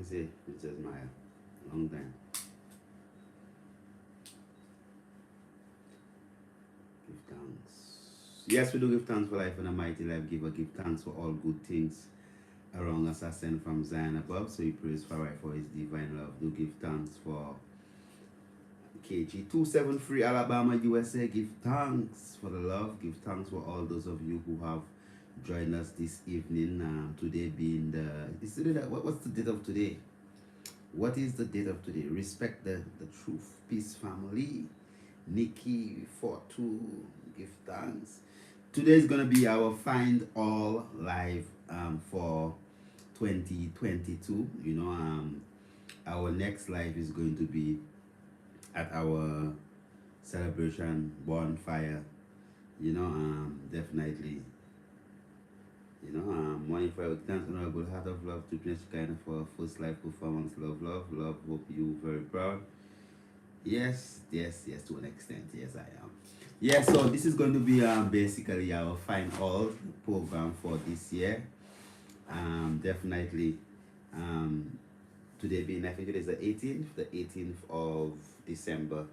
see, Mrs. Maya. Long time. Give thanks. Yes, we do give thanks for life and a mighty life giver. Give thanks for all good things around us are sent from Zion above. So we praise for his divine love. Do give thanks for KG 273 Alabama, USA. Give thanks for the love. Give thanks for all those of you who have joined us this evening. Today being what's the date of today? What is the date of today? Respect the truth. Peace family. Nikki 42. Give thanks. Today is gonna be our Find All live for 2022. Our next live is going to be at our celebration bonfire. Definitely. Morning for our thanks, honorable heart of love to Prince China for our first live performance. Love. Hope you very proud. Yes, to an extent, yes I am. Yeah, so this is going to be basically our Find All program for this year. Definitely. Today being, I think it is the 18th of December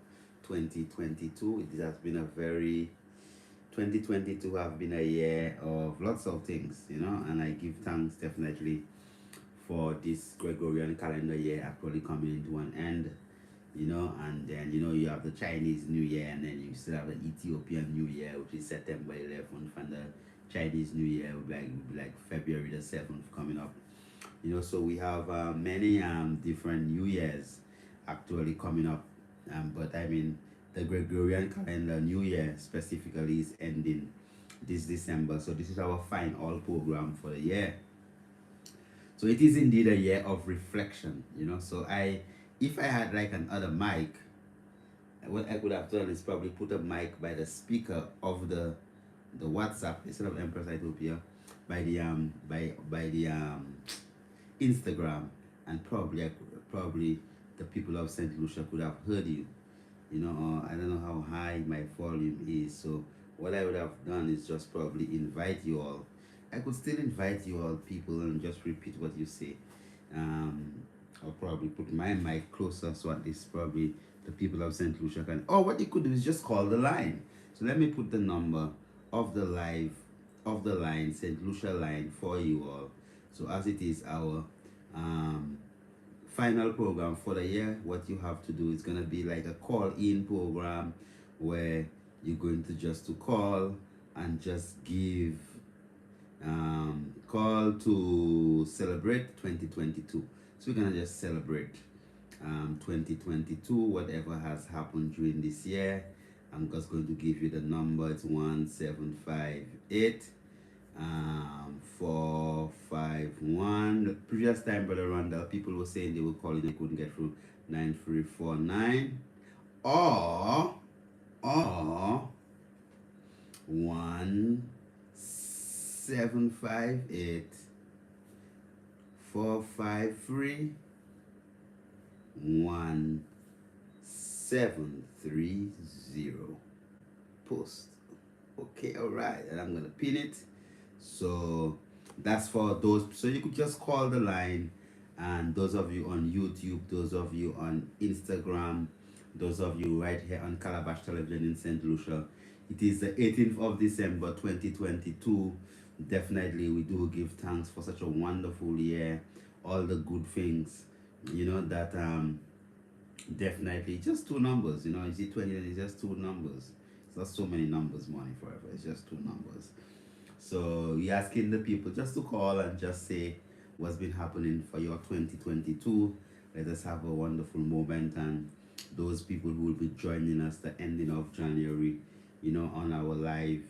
2022. It has been 2022 have been a year of lots of things, and I give thanks definitely for this Gregorian calendar year actually coming to an end, and then, you have the Chinese New Year, and then you still have the Ethiopian New Year, which is September 11th, and the Chinese New Year will be like February the 7th coming up. So we have many different New Years actually coming up, but I mean the Gregorian calendar New Year specifically is ending this December. So this is our Find All program for the year. So it is indeed a year of reflection, So if I had like another mic, what I could have done is probably put a mic by the speaker of the WhatsApp instead of Empress Ethiopia, by the Instagram, and probably the people of St. Lucia could have heard you. I don't know how high my volume is. So what I would have done is just probably invite you all. I could still invite you all people and just repeat what you say. I'll probably put my mic closer so at least probably the people of St. Lucia can. Or what you could do is just call the line. So let me put the number of the line, St. Lucia line for you all. So as it is our final program for the year, what you have to do is going to be like a call-in program where you're going to just to call and just give call to celebrate 2022. So we're going to just celebrate 2022, whatever has happened during this year. I'm just going to give you the number. It's 1758 451. The previous time, Brother Randall, people were saying they were calling, they couldn't get through. 9349 or 1758 453 1730. Post. Okay, all right, and I'm gonna pin it. So that's for those. So you could just call the line, and those of you on YouTube, those of you on Instagram, those of you right here on Calabash Television in St. Lucia. It is the 18th of December 2022. Definitely we do give thanks for such a wonderful year, all the good things, that definitely just two numbers, you see 20, it's just two numbers. It's not so many numbers, money forever, it's just two numbers. So we're asking the people just to call and just say what's been happening for your 2022. Let us have a wonderful moment, and those people who will be joining us the ending of January, on our live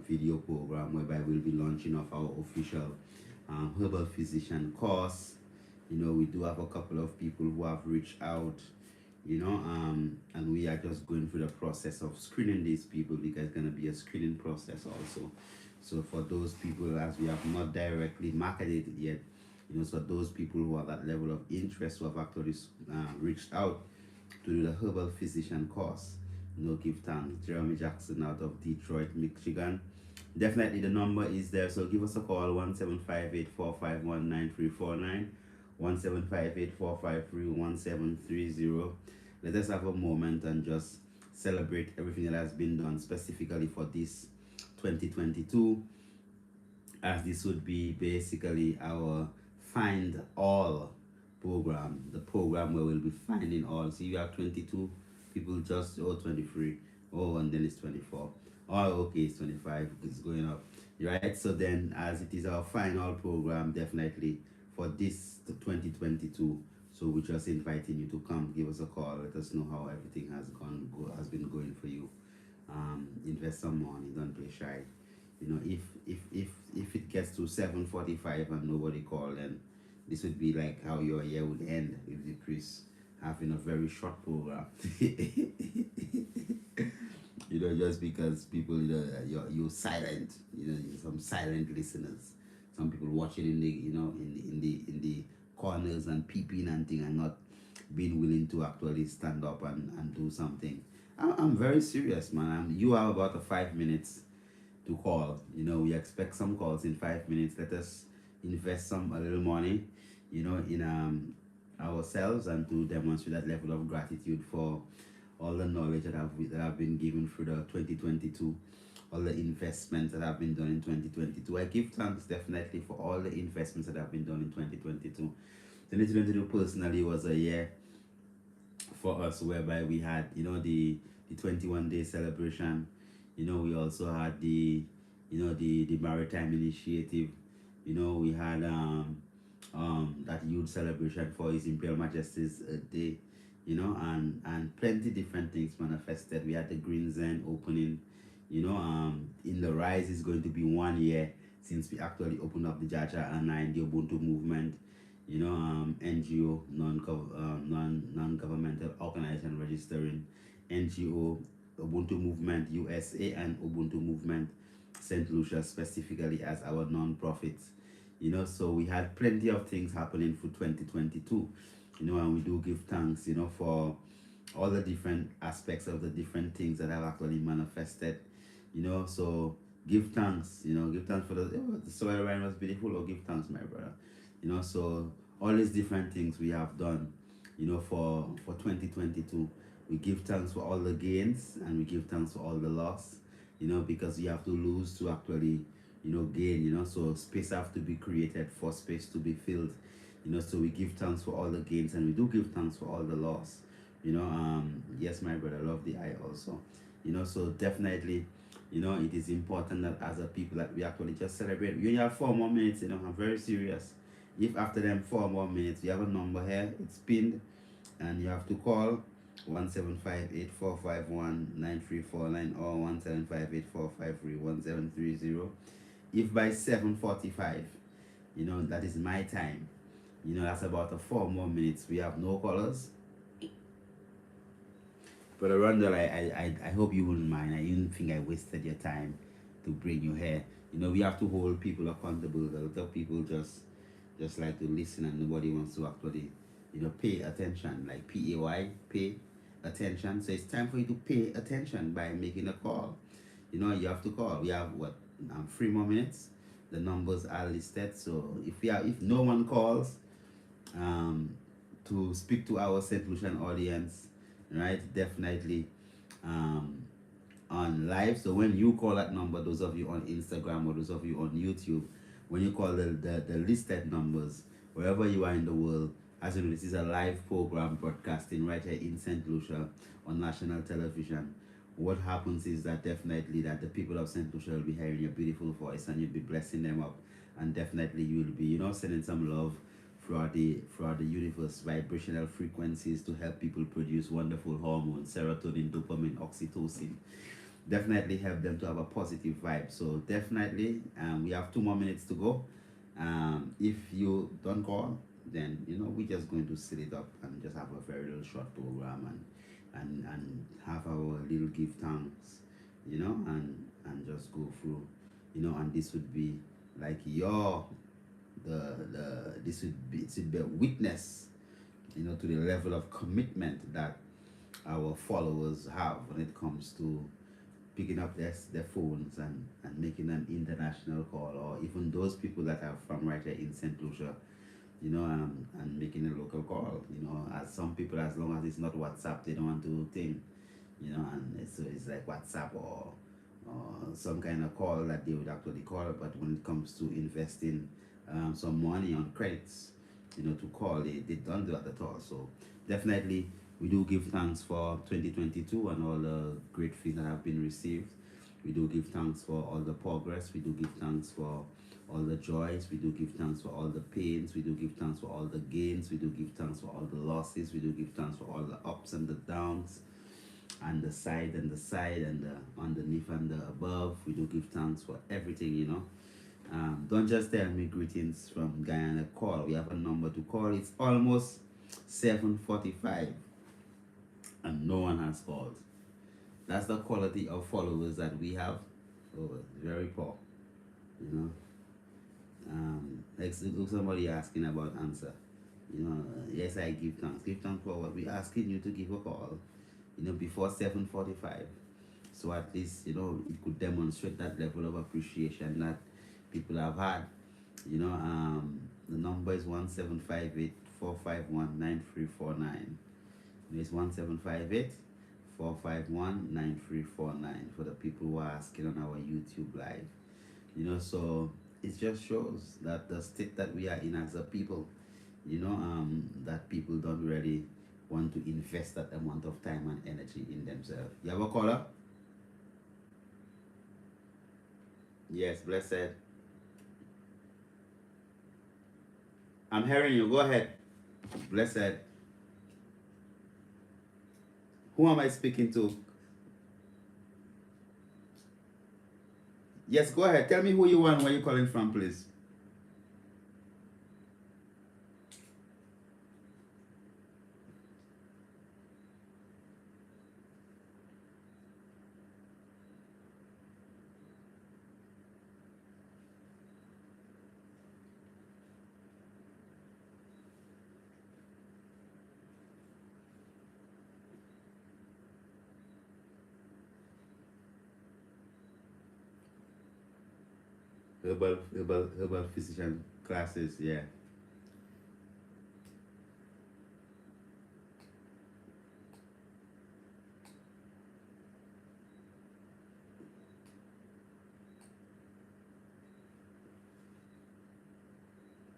video program, whereby we'll be launching off our official herbal physician course. We do have a couple of people who have reached out, and we are just going through the process of screening these people, because it's going to be a screening process also. So for those people, as we have not directly marketed it yet, so those people who have that level of interest, who have actually reached out to do the herbal physician course, give thanks. Jeremy Jackson out of Detroit, Michigan. Definitely the number is there, so give us a call, 1758 451 9349. 17584531730. Let us have a moment and just celebrate everything that has been done specifically for this 2022, as this would be basically our find all program, the program where we'll be finding all. So you have 22 people, just 23, and then it's 24. Okay, it's 25, it's going up, right? So then, as it is our final program, definitely for this 2022, so we're just inviting you to come give us a call, let us know how everything has been going for you. Invest some money, don't be shy. If it gets to 7:45 and nobody called, then this would be like how your year would end, with the priest having a very short program. Just because people, you're silent. Some silent listeners, some people watching in the in the corners and peeping and thing, and not being willing to actually stand up and do something. I'm very serious, man. You have about 5 minutes to call. We expect some calls in 5 minutes. Let us invest a little money, in ourselves, and to demonstrate that level of gratitude for all the knowledge that I've been given through the 2022, all the investments that have been done in 2022. I give thanks definitely for all the investments that have been done in 2022. 2022 personally was a year for us whereby we had, the 21-day celebration. We also had the maritime initiative. We had that youth celebration for His Imperial Majesty's Day, and plenty different things manifested. We had the Green Zen opening, in the Rise is going to be 1 year since we actually opened up the Jaja and the Ubuntu movement. NGO, non-governmental organization registering, NGO, Ubuntu Movement USA, and Ubuntu Movement St. Lucia specifically as our non-profits. So we had plenty of things happening for 2022, and we do give thanks, for all the different aspects of the different things that have actually manifested, so give thanks, give thanks for the soil rain was beautiful. Or give thanks, my brother. So all these different things we have done, for 2022. We give thanks for all the gains, and we give thanks for all the loss, because you have to lose to actually, gain, so space have to be created for space to be filled, so we give thanks for all the gains, and we do give thanks for all the loss, yes, my brother, love the eye also, so definitely, it is important that as a people that we actually just celebrate. You have 4 more minutes, I'm very serious. If after them 4 more minutes, you have a number here, it's pinned, and you have to call 17584519349 or 17584531730. If by 7:45, that is my time, that's about 4 more minutes, we have no callers. But Rundle, I hope you wouldn't mind. I didn't think I wasted your time to bring you here. We have to hold people accountable. A lot of people just like to listen, and nobody wants to actually, pay attention, like PAY, pay attention. So it's time for you to pay attention by making a call. You have to call. We have 3 more minutes. The numbers are listed. So if no one calls, to speak to our St. Lucian audience, right? Definitely on live. So when you call that number, those of you on Instagram or those of you on YouTube, when you call the listed numbers, wherever you are in the world, as you know, this is a live program broadcasting right here in St. Lucia on national television. What happens is that definitely that the people of St. Lucia will be hearing your beautiful voice, and you'll be blessing them up, and definitely you will be, sending some love throughout the universe, vibrational frequencies to help people produce wonderful hormones, serotonin, dopamine, oxytocin. Definitely help them to have a positive vibe. So definitely, we have 2 more minutes to go. If you don't call, then we're just going to set it up and just have a very little short program, and have our little give thanks, and just go through, and this would be like this would be a witness, to the level of commitment that our followers have when it comes to picking up their phones and making an international call, or even those people that are from right here in St. Lucia and making a local call. As some people, as long as it's not WhatsApp, they don't want to think, so it's like WhatsApp or some kind of call that they would actually call. But when it comes to investing some money on credits, to call, they don't do that at all. So definitely, we do give thanks for 2022 and all the great things that have been received. We do give thanks for all the progress. We do give thanks for all the joys. We do give thanks for all the pains. We do give thanks for all the gains. We do give thanks for all the losses. We do give thanks for all the ups and the downs, and the side and the side, and the underneath and the above. We do give thanks for everything. Don't just tell me greetings from Guyana. Call. We have a number to call. It's almost 7:45 and no one has called. That's the quality of followers that we have. Oh, very poor. You know. Like somebody asking about answer. Yes, I give thanks. Give thanks for what we asking you to give a call. Before 7:45. So at least it could demonstrate that level of appreciation that people have had. The number is 1758 451 9349. It's 1758 451 9349 for the people who are asking on our YouTube live. So it just shows that the state that we are in as a people, that people don't really want to invest that amount of time and energy in themselves. You have a caller? Yes, blessed. I'm hearing you. Go ahead. Blessed. Who am I speaking to? Yes, go ahead. Tell me who you are and where you're calling from, please. Herbal physician classes, yeah.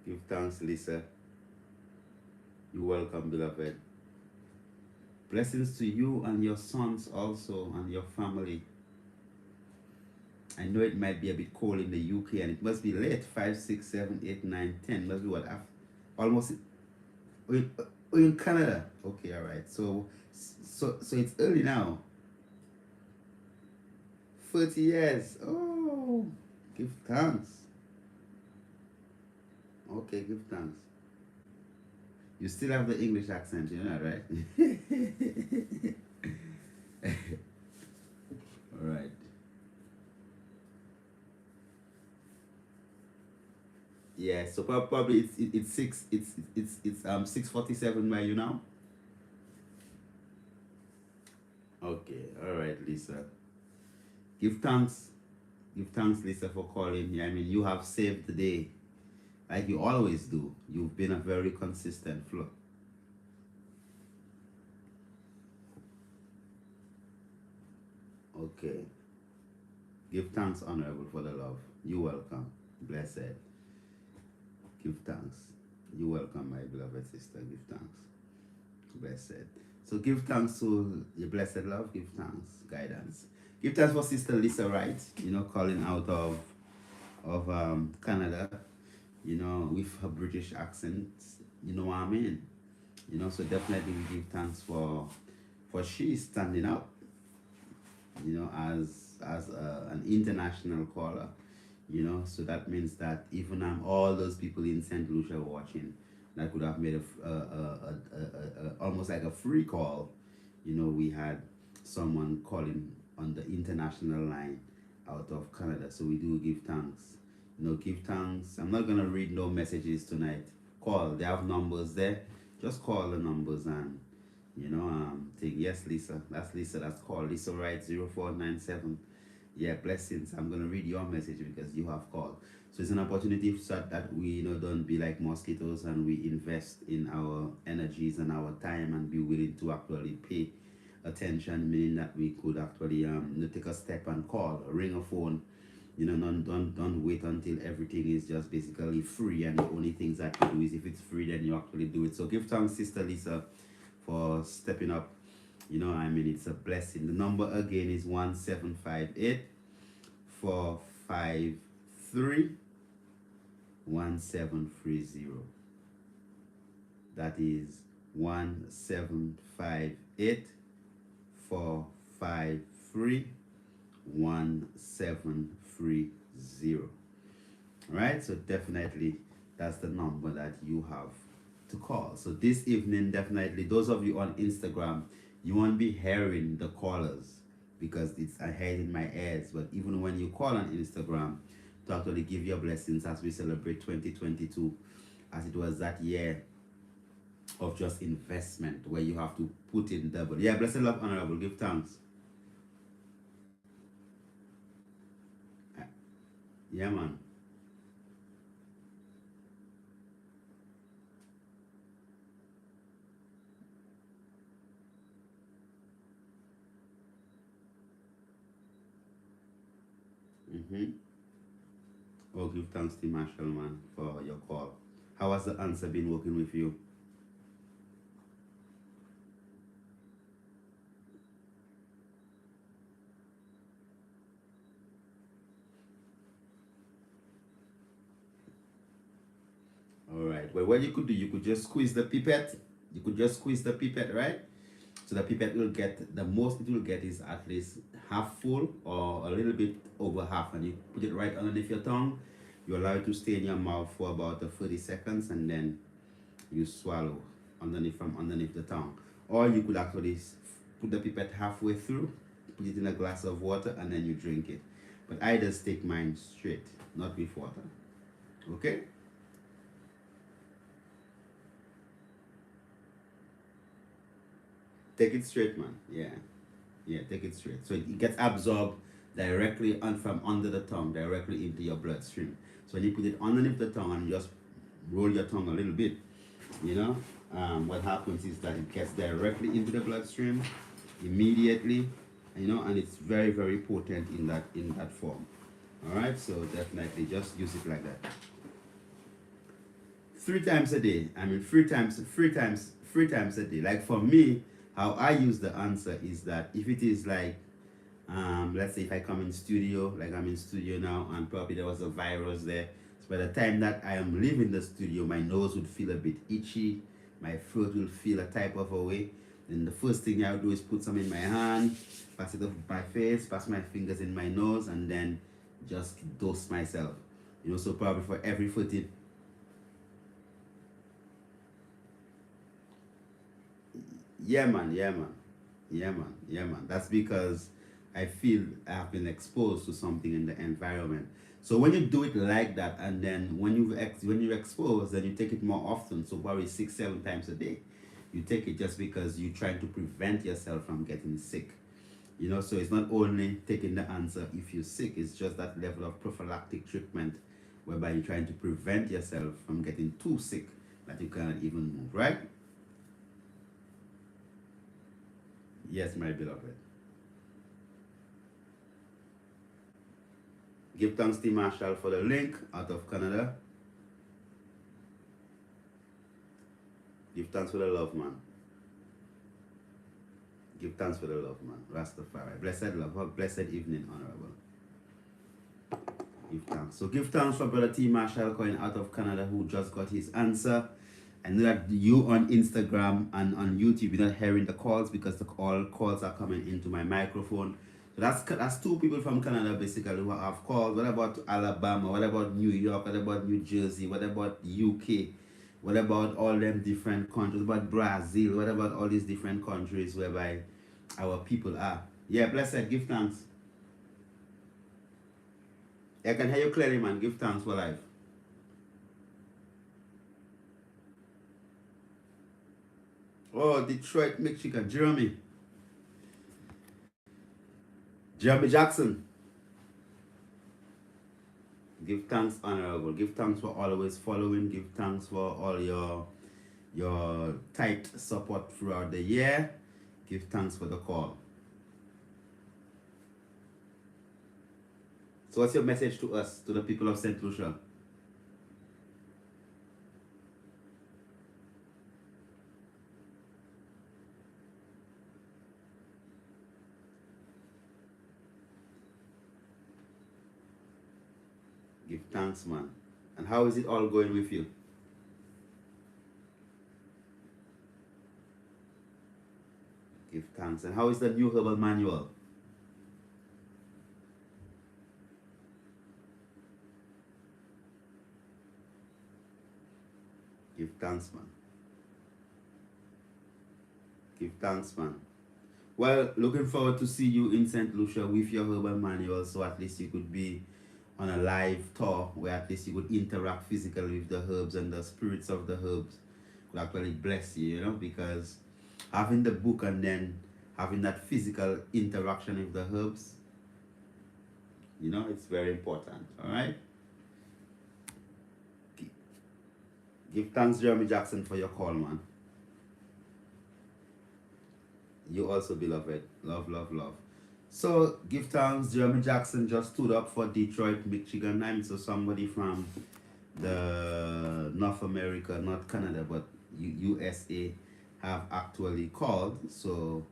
Give thanks, Lisa. You're welcome, beloved. Blessings to you and your sons also and your family. I know it might be a bit cold in the UK and it must be late. 5, 6, 7, 8, 9, 10. Must be what? Almost. Oh, in Canada. Okay, all right. So it's early now. 30 years. Oh, give thanks. Okay, give thanks. You still have the English accent, you know, right? All right. Yeah. So probably it's 6:47 by you now. Okay. All right, Lisa. Give thanks. Give thanks, Lisa, for calling. Yeah, I mean, you have saved the day, like you always do. You've been a very consistent flow. Okay. Give thanks, Honorable, for the love. You're welcome. Blessed. Give thanks. You're welcome, my beloved sister. Give thanks. Blessed. So give thanks to your blessed love. Give thanks. Guidance. Give thanks for Sister Lisa Wright, calling out of Canada, with her British accent. You know what I mean? So definitely we give thanks for she standing up, as an international caller. So that means that even all those people in St. Lucia watching, that could have made almost like a free call. We had someone calling on the international line out of Canada. So we do give thanks. Give thanks. I'm not gonna read no messages tonight. Call. They have numbers there. Just call the numbers and take. Yes, Lisa. That's Lisa. That's call. Lisa Wright 0497 Yeah, blessings. I'm gonna read your message because you have called. So it's an opportunity so that we, don't be like mosquitoes, and we invest in our energies and our time and be willing to actually pay attention, meaning that we could actually take a step and call, ring a phone. Don't wait until everything is just basically free, and the only things that you do is if it's free, then you actually do it. So give thanks, Sister Lisa, for stepping up. It's a blessing. The number again is 1758 453 1730. That is 1758 453 1730. Right, so definitely that's the number that you have to call. So this evening, definitely those of you on Instagram, you won't be hearing the callers because it's ahead in my ears. But even when you call on Instagram to actually give your blessings as we celebrate 2022, as it was that year of just investment where you have to put in double. Yeah, blessed love, honorable, give thanks. Yeah, man. Mm-hmm. Oh, give thanks to Marshall, man, for your call. How has the answer been working with you? All right. Well, what you could do, you could just squeeze the pipette. You could just squeeze the pipette, right? So the pipette will get, the most it will get is at least half full or a little bit over half, and you put it right underneath your tongue. You allow it to stay in your mouth for about 30 seconds, and then you swallow underneath from underneath the tongue. Or you could actually put the pipette halfway through, put it in a glass of water, and then you drink it. But I just take mine straight, not with water. Okay? Take it straight, man. Yeah. Yeah, take it straight. So it gets absorbed directly on from under the tongue, directly into your bloodstream. So when you put it underneath the tongue and just roll your tongue a little bit, you know, what happens is that it gets directly into the bloodstream immediately, and it's very, very potent in that form. All right, so definitely just use it like that. 3 times a day. I mean, 3 times a day. Like for me, how I use the answer is that if it is like, let's say if I come in studio, like I'm in studio now, and probably there was a virus there. So by the time that I am leaving the studio, my nose would feel a bit itchy, my throat will feel a type of a way. Then the first thing I would do is put some in my hand, pass it up my face, pass my fingers in my nose, and then just dose myself. So probably for every 40. Yeah, man. Yeah, man. Yeah, man. Yeah, man. That's because I feel I've been exposed to something in the environment. So when you do it like that, and then when you expose, then you take it more often. So probably 6, 7 times a day, you take it just because you're trying to prevent yourself from getting sick. So it's not only taking the answer if you're sick. It's just that level of prophylactic treatment, whereby you're trying to prevent yourself from getting too sick that you cannot even move. Right? Yes, my beloved. Give thanks to Marshall for the link out of Canada. Give thanks for the love, man. Give thanks for the love, man. Rastafari. Blessed love. Have blessed evening, honorable. Give thanks. So give thanks for Brother T. Marshall going out of Canada, who just got his answer. I know that you on Instagram and on YouTube, you're not hearing the calls because all calls are coming into my microphone. So that's 2 people from Canada basically who have called. What about Alabama? What about New York? What about New Jersey? What about UK? What about all them different countries? What about Brazil? What about all these different countries whereby our people are? Yeah, blessed. Give thanks. I can hear you clearly, man. Give thanks for life. Oh, Detroit, Michigan, Jeremy. Jeremy Jackson. Give thanks, Honorable. Give thanks for always following. Give thanks for all your tight support throughout the year. Give thanks for the call. So what's your message to us, to the people of St. Lucia? Give thanks, man. And how is it all going with you? Give thanks. And how is the new herbal manual? Give thanks, man. Give thanks, man. Well, looking forward to see you in St. Lucia with your herbal manual, so at least you could be on a live tour where at least you would interact physically with the herbs, and the spirits of the herbs could actually bless you, you know, because having the book and then having that physical interaction with the herbs, you know, it's very important. All right. Give thanks, Jeremy Jackson, for your call, man. You also, beloved. Love, love, love. So, give thanks. Jeremy Jackson just stood up for Detroit, Michigan. I'm so somebody from the North America, not Canada, but USA have actually called. So,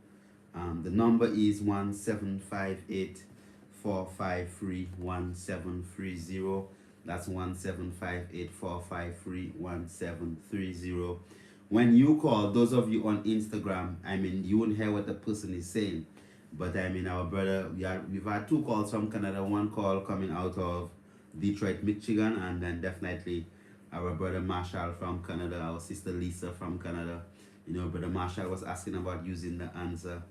the number is 1758-453-1730. That's 1758-453-1730. When you call, those of you on Instagram, I mean, you won't hear what the person is saying. But I mean, our brother, we've had 2 calls from Canada. 1 call coming out of Detroit, Michigan, and then definitely our brother Marshall from Canada, our sister Lisa from Canada. You know, brother Marshall was asking about using the answer.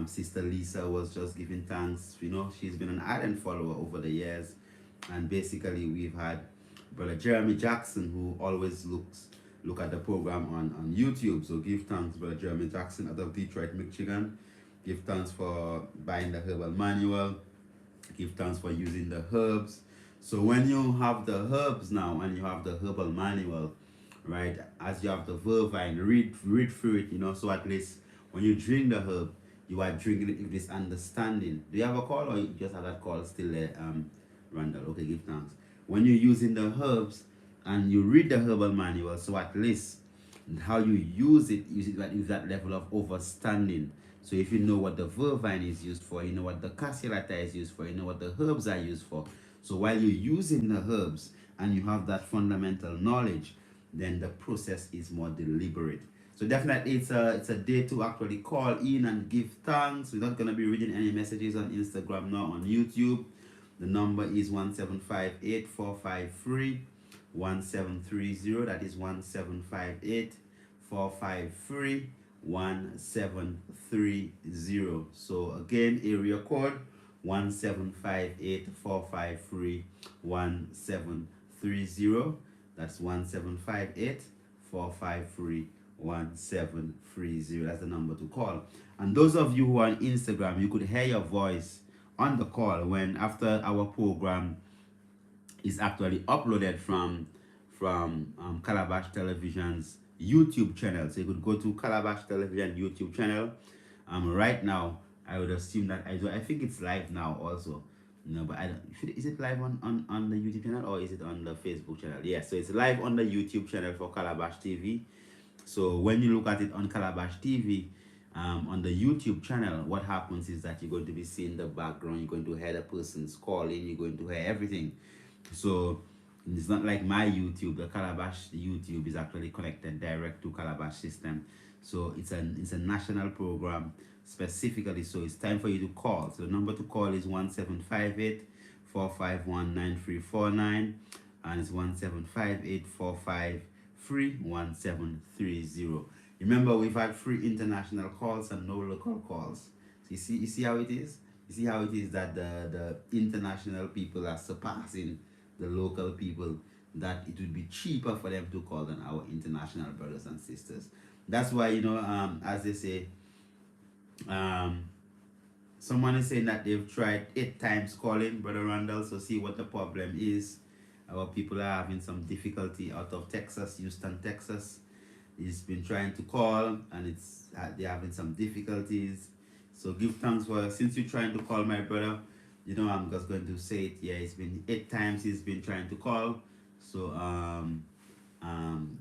Sister Lisa was just giving thanks. You know, she's been an ardent follower over the years. And basically, we've had brother Jeremy Jackson, who always look at the program on YouTube. So give thanks, brother Jeremy Jackson out of Detroit, Michigan. Give thanks for buying the herbal manual. Give thanks for using the herbs. So when you have the herbs now and you have the herbal manual, right, as you have the vervine, read through it, you know, so at least when you drink the herb, you are drinking it with this understanding. Do you have a call, or you just have that call still there, Randall? Okay, give thanks. When you're using the herbs and you read the herbal manual, so at least how you use it with that level of understanding. So if you know what the vervine is used for, you know what the cassiolata is used for, you know what the herbs are used for. So while you're using the herbs and you have that fundamental knowledge, then the process is more deliberate. So definitely it's a day to actually call in and give thanks. We're not going to be reading any messages on Instagram nor on YouTube. The number is 1758-453-1730. That is 1758-453-1730. So again, area code 1758-453-1730. That's 1758-453-1730. That's the number to call. And those of you who are on Instagram, you could hear your voice on the call when after our program is actually uploaded from Calabash Television's YouTube channel. So you could go to Calabash Television YouTube channel. Right now, I would assume that I think it's live now also. No, but I don't. Is it live on the YouTube channel, or is it on the Facebook channel? Yeah, so it's live on the YouTube channel for Calabash TV. So when you look at it on Calabash TV, on the YouTube channel, what happens is that you're going to be seeing the background, you're going to hear the person's calling, you're going to hear everything. So it's not like my YouTube. The Calabash YouTube is actually connected direct to Calabash system. So it's a national program specifically. So it's time for you to call. So the number to call is 1758-451-9349, and it's 1758-453-1730. Remember, we've had free international calls and no local calls. So you see how it is? You see how it is that the international people are surpassing the local people, that it would be cheaper for them to call than our international brothers and sisters. That's why, you know, as they say, someone is saying that they've tried 8 times calling Brother Randall, so see what the problem is. Our people are having some difficulty out of Texas, Houston, Texas. He's been trying to call, and they're having some difficulties. So give thanks for, since you're trying to call my brother, I'm just going to say it. Yeah, it's been 8 times he's been trying to call. So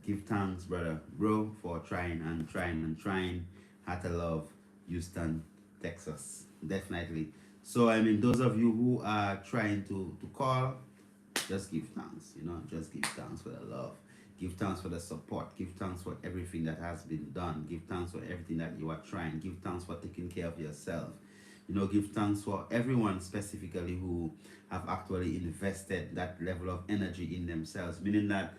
give thanks, brother, bro, for trying and trying and trying. Heart of love, Houston, Texas, definitely. So I mean, those of you who are trying to call, just give thanks. Just give thanks for the love. Give thanks for the support. Give thanks for everything that has been done. Give thanks for everything that you are trying. Give thanks for taking care of yourself. Give thanks for everyone specifically who have actually invested that level of energy in themselves. Meaning that,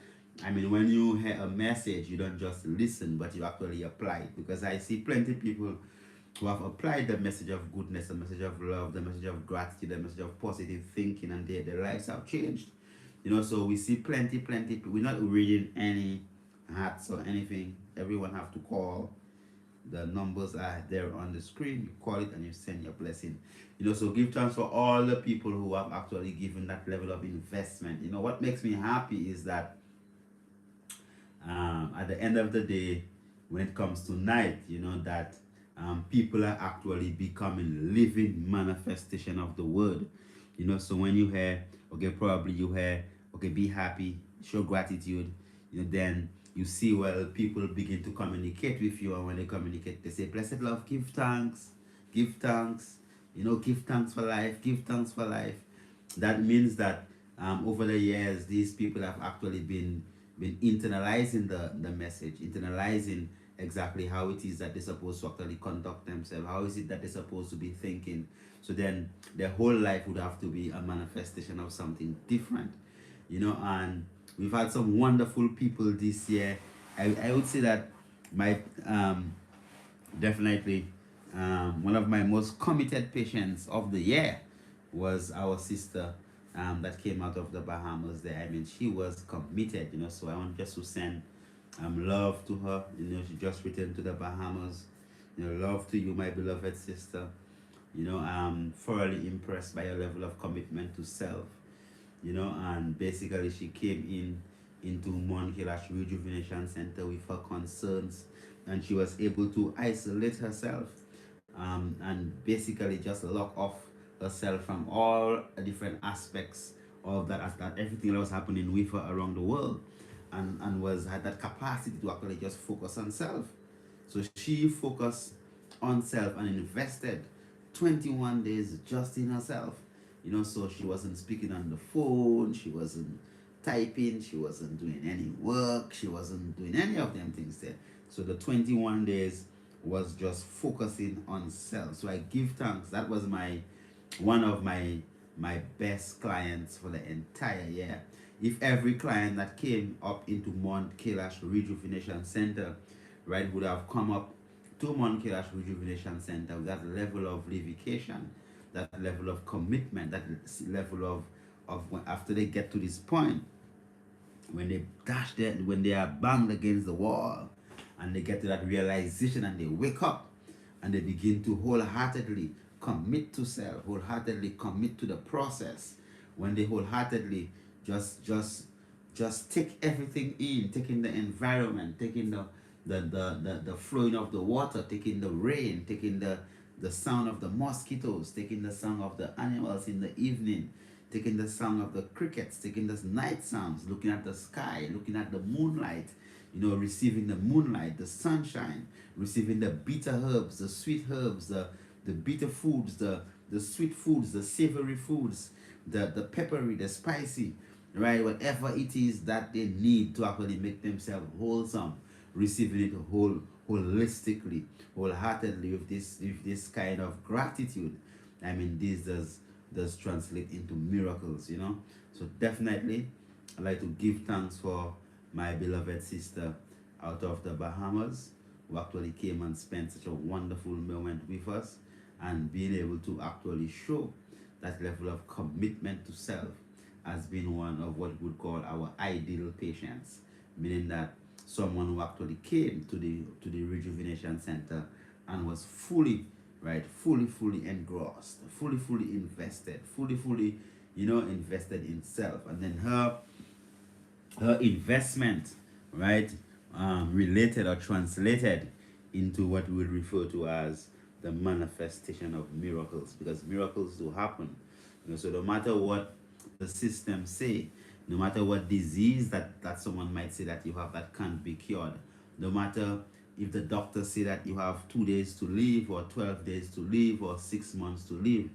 I mean, when you hear a message, you don't just listen, but you actually apply it. Because I see plenty of people who have applied the message of goodness, the message of love, the message of gratitude, the message of positive thinking, and their lives have changed. So we see plenty. We're not reading any hats or anything. Everyone have to call. The numbers are there on the screen. You call it and you send your blessing. So give thanks for all the people who have actually given that level of investment. What makes me happy is that at the end of the day, when it comes to night, that people are actually becoming living manifestation of the word. So when you hear, okay, probably you hear, okay, be happy, show gratitude, then you see, well, people begin to communicate with you, and when they communicate, they say, blessed love, give thanks, give thanks for life, give thanks for life. That means that over the years, these people have actually been internalizing the message, internalizing exactly how it is that they're supposed to actually conduct themselves, how is it that they're supposed to be thinking. So then their whole life would have to be a manifestation of something different, and we've had some wonderful people this year. I would say that my definitely one of my most committed patients of the year was our sister that came out of the Bahamas there. I mean, she was committed, so I want just to send love to her. She just returned to the Bahamas. Love to you, my beloved sister. I'm thoroughly impressed by your level of commitment to self. And basically she came into Mount Kailash Rejuvenation Center with her concerns, and she was able to isolate herself and basically just lock off herself from all different aspects of that everything that was happening with her around the world, and was had that capacity to actually just focus on self. So she focused on self and invested 21 days just in herself. So she wasn't speaking on the phone, she wasn't typing, she wasn't doing any work, she wasn't doing any of them things there. So the 21 days was just focusing on self. So I give thanks. That was one of my best clients for the entire year. If every client that came up into Mount Kailash Rejuvenation Center, right, would have come up to Mount Kailash Rejuvenation Center with that level of levication, that level of commitment, that level of after they get to this point, when they dash there, when they are banged against the wall, and they get to that realization, and they wake up, and they begin to wholeheartedly commit to self, wholeheartedly commit to the process. When they wholeheartedly just take everything in, taking the environment, taking the flowing of the water, taking the rain, taking the sound of the mosquitoes, taking the sound of the animals in the evening, taking the sound of the crickets, taking the night sounds, looking at the sky, looking at the moonlight, receiving the moonlight, the sunshine, receiving the bitter herbs, the sweet herbs, the bitter foods, the sweet foods, the savory foods, the peppery, the spicy, right? Whatever it is that they need to actually make themselves wholesome, receiving it holistically, wholeheartedly, with this kind of gratitude. I mean, this does translate into miracles. So definitely, I'd like to give thanks for my beloved sister out of the Bahamas, who actually came and spent such a wonderful moment with us, and being able to actually show that level of commitment to self has been one of what we would call our ideal patients, meaning that someone who actually came to the rejuvenation center and was fully fully engrossed, fully invested, fully invested in self. And then her investment, right, related or translated into what we would refer to as the manifestation of miracles, because miracles do happen. So no matter what the system say, no matter what disease that someone might say that you have that can't be cured, no matter if the doctors say that you have 2 days to live or 12 days to live or 6 months to live,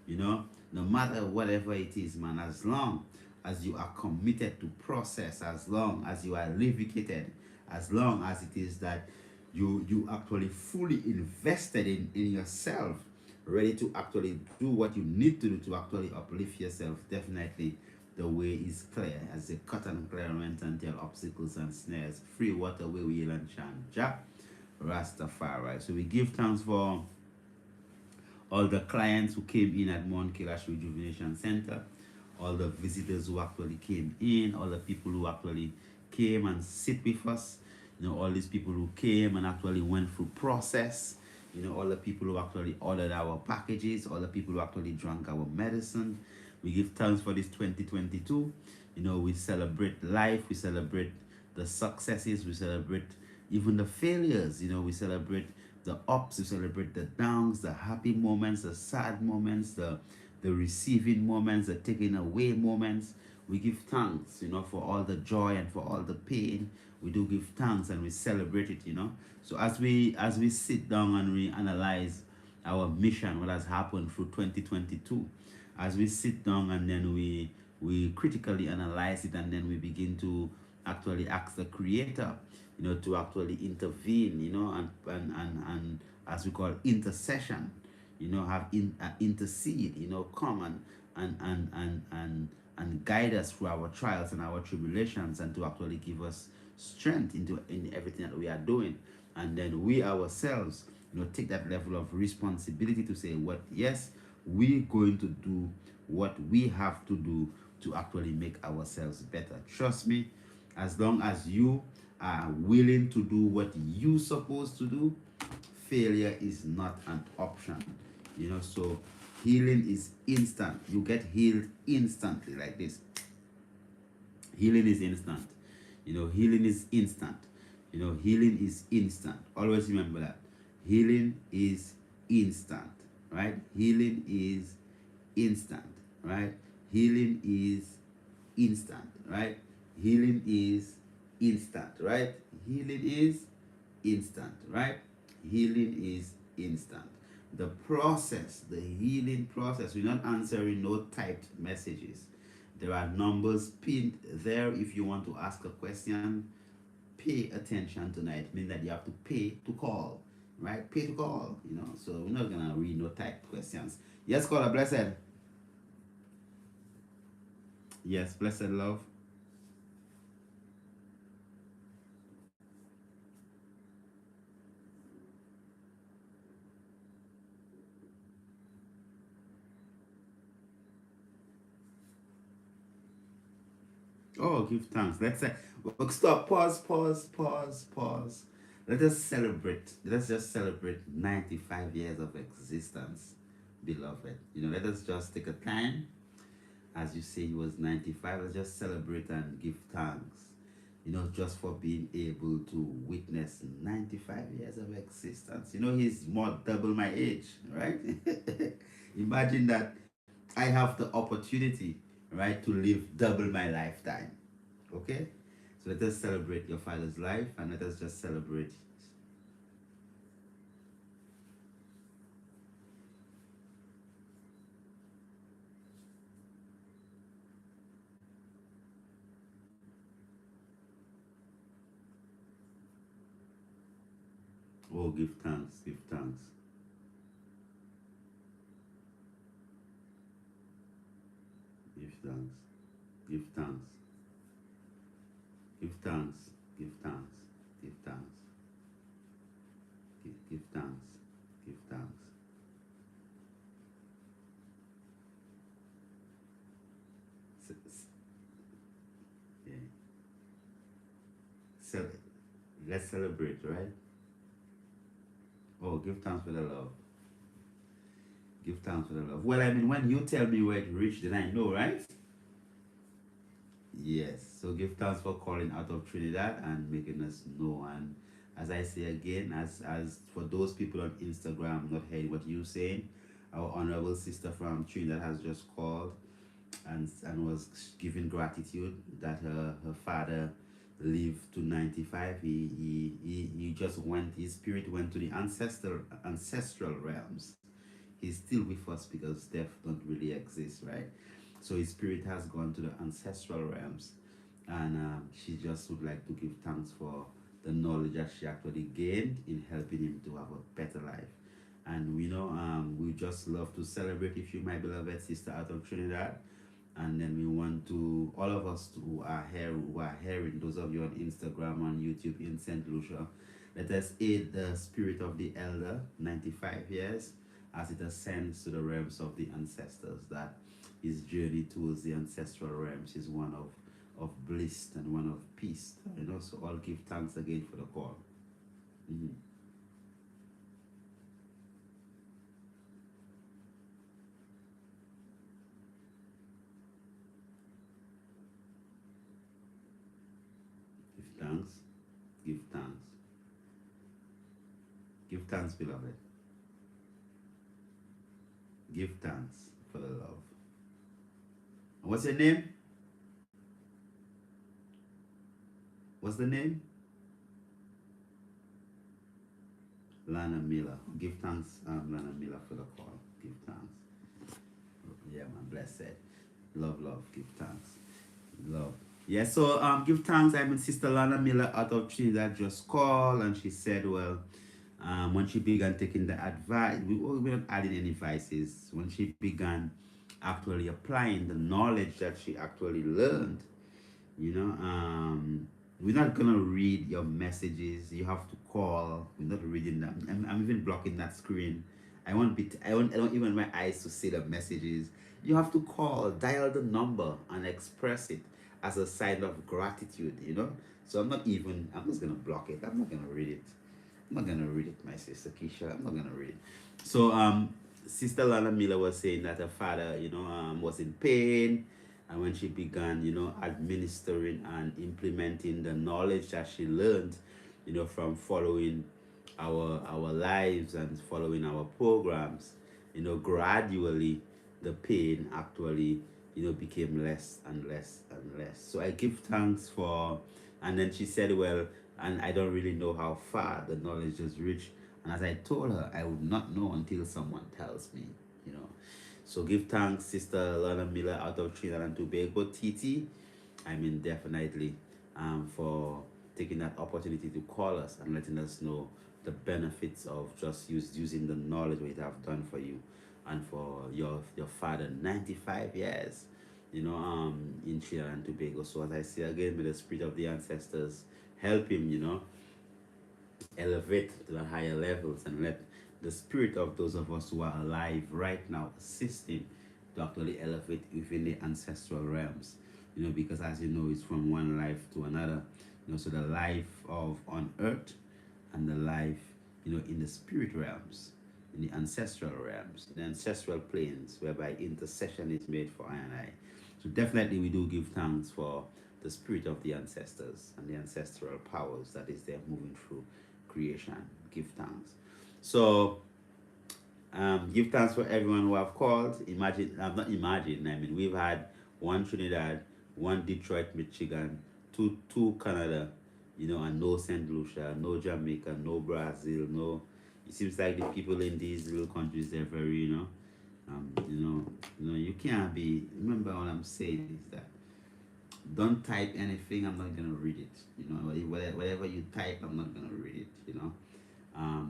no matter whatever it is, man, as long as you are committed to process, as long as you are levicated, as long as it is that you actually fully invested in yourself, ready to actually do what you need to do to actually uplift yourself, definitely the way is clear, as they cut and clearance until obstacles and snares, free water we will and chant Jah Rastafari. So we give thanks for all the clients who came in at Mount Kailash Rejuvenation Center, all the visitors who actually came in, all the people who actually came and sit with us, all these people who came and actually went through process, all the people who actually ordered our packages, all the people who actually drank our medicine. We give thanks for this 2022. We celebrate life, we celebrate the successes, we celebrate even the failures, we celebrate the ups, we celebrate the downs, the happy moments, the sad moments, the receiving moments, the taking away moments. We give thanks, for all the joy and for all the pain. We do give thanks and we celebrate it. So as we sit down and we analyze our mission, what has happened through 2022, as we sit down and then we critically analyze it, and then we begin to actually ask the creator, to actually intervene, and as we call intercession, have intercede, come and guide us through our trials and our tribulations, and to actually give us strength in everything that we are doing. And then we ourselves, take that level of responsibility to say, what, yes, we're going to do what we have to do to actually make ourselves better. Trust me, as long as you are willing to do what you're supposed to do, failure is not an option. So healing is instant. You get healed instantly, like this. Healing is instant. Healing is instant. Healing is instant. Always remember that. Healing is instant, right? Healing is instant, right? Healing is instant, right? Healing is instant, right? Healing is instant, right? Healing is instant. The process, the healing process, we're not answering no typed messages. There are numbers pinned there if you want to ask a question. Pay attention tonight, meaning that you have to pay to call, right? Pay to call, So we're not gonna read no typed questions. Yes, caller, blessed. Yes, blessed love. Oh, give thanks. Let's say, stop, pause, pause, pause, pause. Let us celebrate. Let's just celebrate 95 years of existence, beloved. Let us just take a time. As you say, he was 95. Let's just celebrate and give thanks, just for being able to witness 95 years of existence. He's more double my age, right? Imagine that I have the opportunity, right, to live double my lifetime. Okay? So let us celebrate your father's life, and let us just celebrate. Oh, give thanks, give thanks, give thanks, give thanks, give thanks, give thanks, give thanks, give thanks, give thanks. Yeah. So let's celebrate, right? Oh, give thanks for the love. Give thanks for the love. Well, I mean, when you tell me where to reach, then I know, right? Yes, so give thanks for calling out of Trinidad and making us know. And as I say again, as for those people on Instagram not hearing what you're saying, our honorable sister from Trinidad has just called and was giving gratitude that her father lived to 95. He just went, his spirit went to the ancestral realms. He's still with us because death don't really exist, right? So his spirit has gone to the ancestral realms, and she just would like to give thanks for the knowledge that she actually gained in helping him to have a better life. And we know we just love to celebrate with you, my beloved sister out of Trinidad. And then we want to, all of us who are here, who are hearing, those of you on Instagram, on YouTube in St. Lucia, let us aid the spirit of the elder, 95 years, as it ascends to the realms of the ancestors, that his journey towards the ancestral realms is one of bliss and one of peace. You know, so I'll give thanks again for the call. Mhm. Give thanks, give thanks, give thanks, beloved. Give thanks for the love. And what's your name? What's the name? Lana Miller. Give thanks, Lana Miller, for the call. Give thanks. Yeah, man, blessed. Love, love, give thanks. Love. Yeah, so give thanks. I mean, Sister Lana Miller out of Trinidad just called and she said, well, when she began taking the advice, we weren't adding any vices. When she began actually applying the knowledge that she actually learned, you know, we're not gonna read your messages. You have to call. We're not reading them. I'm even blocking that screen. I don't even want my eyes to see the messages. You have to call, dial the number, and express it as a sign of gratitude. You know. So I'm not even. I'm just gonna block it. I'm not gonna read it. I'm not gonna read it, my sister Keisha. I'm not gonna read it. So Sister Lana Miller was saying that her father, you know, was in pain, and when she began, you know, administering and implementing the knowledge that she learned, you know, from following our lives and following our programs, you know, gradually the pain actually, you know, became less and less and less. So I give thanks for, and then she said, well, and I don't really know how far the knowledge has reached. And as I told her, I would not know until someone tells me, you know. So give thanks, Sister Lana Miller out of Trinidad and Tobago, TT. I mean, definitely for taking that opportunity to call us and letting us know the benefits of just using the knowledge we have done for you and for your father, 95 years, you know, in Trinidad and Tobago. So as I say again, may the spirit of the ancestors help him, you know, elevate to the higher levels and let the spirit of those of us who are alive right now assist him to actually elevate within the ancestral realms. You know, because as you know, it's from one life to another. You know, so the life of on earth and the life, you know, in the spirit realms, in the ancestral realms, in the ancestral planes, whereby intercession is made for I and I. So definitely we do give thanks for the spirit of the ancestors and the ancestral powers that is there moving through creation. Give thanks. So give thanks for everyone who have called. Imagine, I'm not imagine. I mean, we've had one Trinidad, one Detroit, Michigan, two Canada, you know, and no Saint Lucia, no Jamaica, no Brazil, no. It seems like the people in these little countries they're very, you can't be. Remember what I'm saying is that don't type anything. I'm not gonna read it. You know, whatever you type, I'm not gonna read it. You know.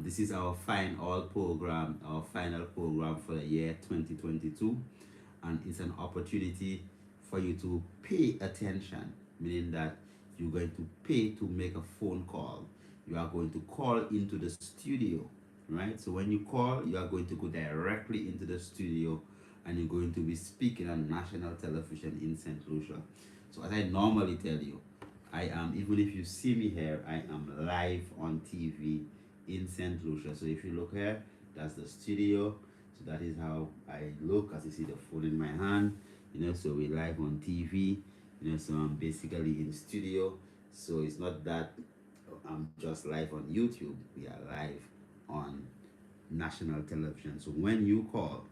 This is our final program, our final program for the year 2022, and it's an opportunity for you to pay attention, meaning that you're going to pay to make a phone call. You are going to call into the studio, right? So when you call, you are going to go directly into the studio and you're going to be speaking on national television in St. Lucia. So as I normally tell you, I am, even if you see me here, I am live on TV in St. Lucia. So if you look here, that's the studio. So that is how I look as you see the phone in my hand. You know, so we're live on TV So I'm basically in studio. So it's not that I'm just live on YouTube. We are live on national television. So when you call,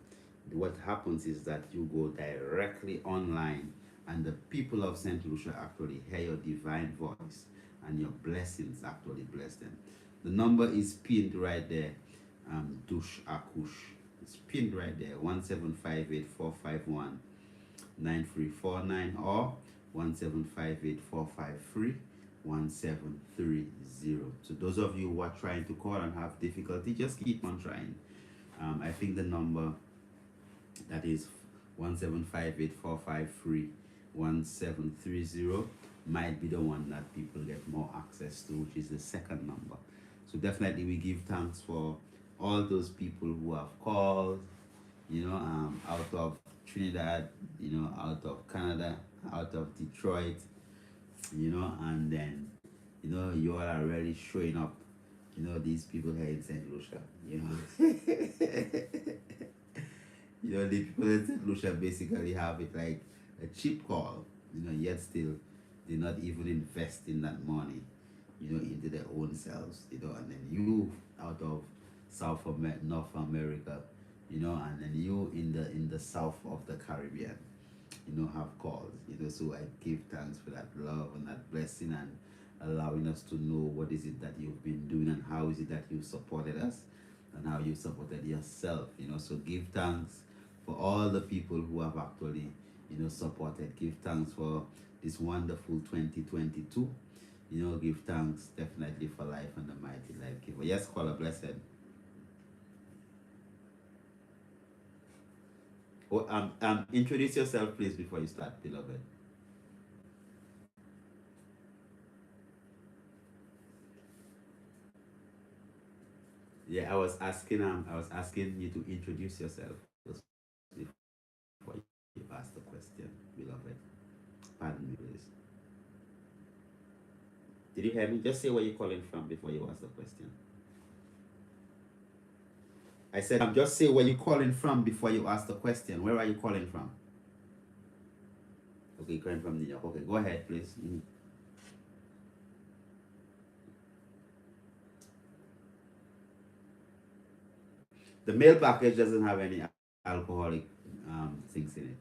what happens is that you go directly online, and the people of St. Lucia actually hear your divine voice, and your blessings actually bless them. The number is pinned right there. Dush Akush. It's pinned right there. 17584519349 or 17584531730. So those of you who are trying to call and have difficulty, just keep on trying. I think the number that is 17584531730 might be the one that people get more access to, which is the second number. So definitely we give thanks for all those people who have called, out of Trinidad, out of Canada, out of Detroit, and then, you all are really showing up, these people here in St. Lucia, the people in St. Lucia basically have it like a cheap call, yet still they not even invest in that money, into their own selves, and then you out of North America, and then you in the south of the Caribbean, have called, so I give thanks for that love and that blessing, and allowing us to know what is it that you've been doing, and how is it that you've supported us, and how you supported yourself, so give thanks for all the people who have actually, supported. Give thanks for this wonderful 2022. Give thanks definitely for life and the mighty life giver. Yes, caller, blessed. Oh, introduce yourself, please, before you start, beloved. Yeah, I was asking you to introduce yourself first before you ask the question, beloved. Pardon me, please. Did you hear me? Just say where you're calling from before you ask the question. I said, just say where you're calling from before you ask the question. Where are you calling from? Okay, you're calling from New York. Okay, go ahead, please. The mail package doesn't have any alcoholic things in it.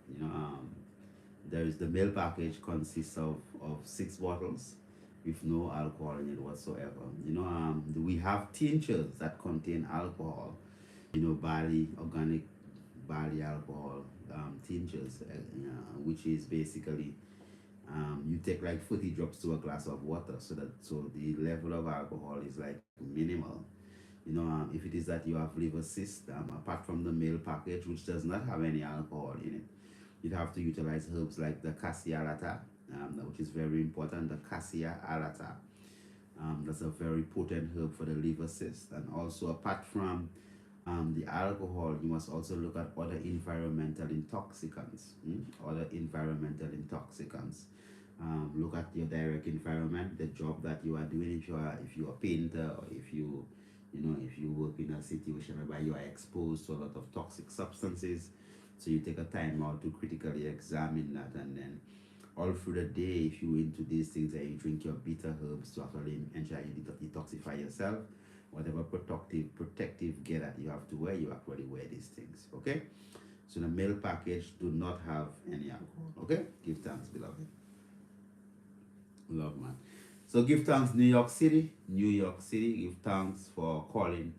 There is the mail package consists of 6 bottles with no alcohol in it whatsoever. We have tinctures that contain alcohol. Barley, organic barley alcohol tinctures, which is basically you take like 40 drops to a glass of water, so the level of alcohol is like minimal. If it is that you have liver cyst, apart from the meal package, which does not have any alcohol in it, you'd have to utilize herbs like the cassia alata, which is very important. The cassia alata, that's a very potent herb for the liver cyst. And also, apart from the alcohol, you must also look at other environmental intoxicants. Other environmental intoxicants. Look at your direct environment, the job that you are doing. If you are a painter, or if you work in a situation where you are exposed to a lot of toxic substances, so you take a time out to critically examine that, and then all through the day, if you into these things and you drink your bitter herbs to actually ensure you detoxify yourself, whatever protective gear that you have to wear, you actually wear these things. Okay? So the meal package do not have any alcohol. Okay? Give thanks, beloved. Love, man. So give thanks, New York City. New York City. Give thanks for calling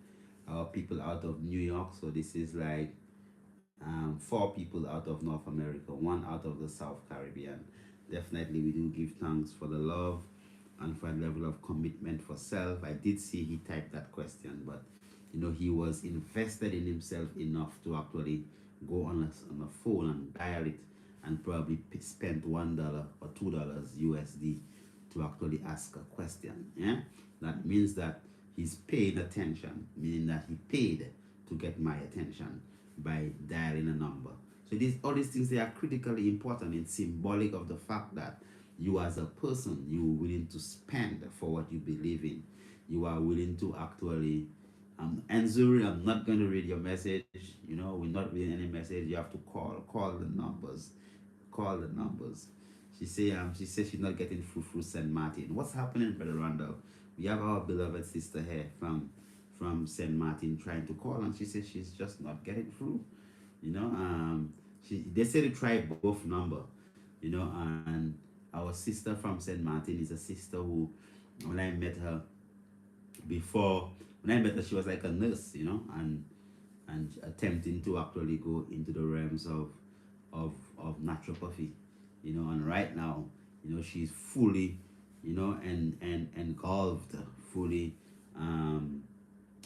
our people out of New York. So this is like 4 people out of North America, 1 out of the South Caribbean. Definitely, we do give thanks for the love and for the level of commitment for self. I did see he typed that question, but he was invested in himself enough to actually go on a phone and dial it, and probably spend $1 or $2 USD to actually ask a question. Yeah, that means that he's paid attention, meaning that he paid to get my attention by dialing a number. So all these things, they are critically important. It's symbolic of the fact that you as a person, you are willing to spend for what you believe in. You are willing to actually and Zuri, I'm not going to read your message. We're not reading any message. You have to call the numbers, call the numbers. She says she's not getting through Saint Martin. What's happening, Brother Randall? We have our beloved sister here from Saint Martin trying to call, and she says she's just not getting through. You know, they say to try both number. You know, and our sister from Saint Martin is a sister who, when I met her before, when I met her, she was like a nurse. You know, and attempting to actually go into the realms of naturopathy, you know, and right now, you know, she's fully, you know, and engulfed fully, um,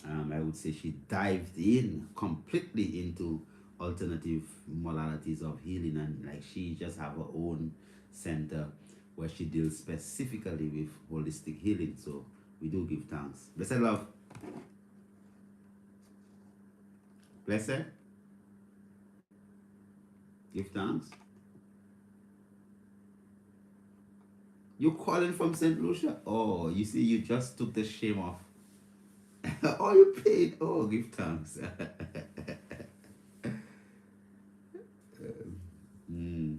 I would say she dived in completely into alternative modalities of healing, and like she just have her own center where she deals specifically with holistic healing. So we do give thanks. Blessed love. Blessed. Give thanks. You calling from St. Lucia? Oh, you see, you just took the shame off. Oh, you paid. Oh, give thanks. Mm,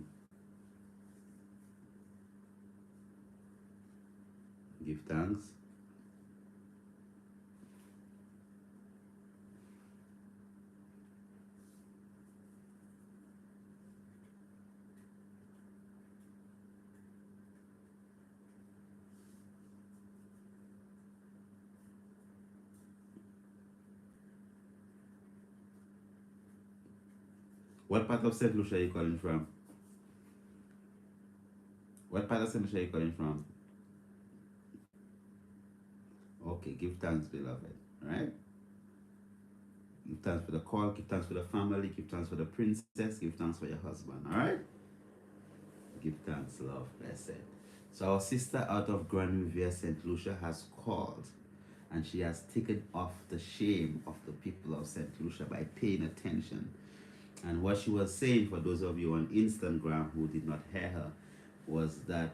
give thanks. What part of St. Lucia are you calling from? What part of St. Lucia are you calling from? Okay, give thanks, beloved. All right? Give thanks for the call, give thanks for the family, give thanks for the princess, give thanks for your husband. All right? Give thanks, love, blessed. So our sister out of Grand Riviere, St. Lucia, has called, and she has taken off the shame of the people of St. Lucia by paying attention. And what she was saying, for those of you on Instagram who did not hear her, was that,